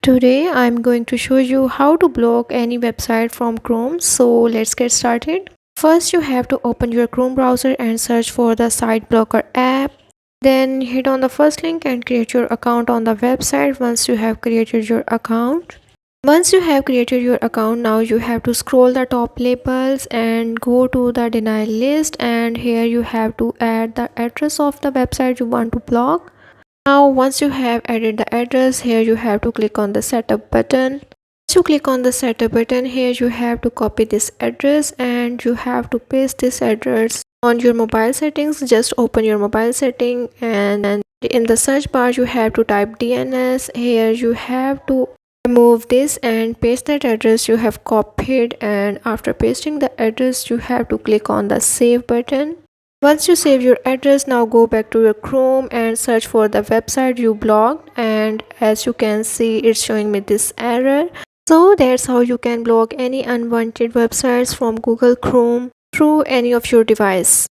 Today I'm going to show you how to block any website from Chrome. So let's get started. First you have to open your Chrome browser and search for the site blocker app. Then hit on the first link and create your account on the website once you have created your account. Once you have created your account, now you have to scroll the top labels and go to the denial list, and here you have to add the address of the website you want to block. Now once you have added the address, here you have to click on the setup button. Once you click on the setup button, here you have to copy this address and you have to paste this address on your mobile settings. Just open your mobile setting and in the search bar you have to type DNS. Here you have to remove this and paste that address you have copied, and after pasting the address you have to click on the save button. Once you save your address, now go back to your Chrome and search for the website you blocked, and as you can see it's showing me this error. So that's how you can block any unwanted websites from Google Chrome through any of your device.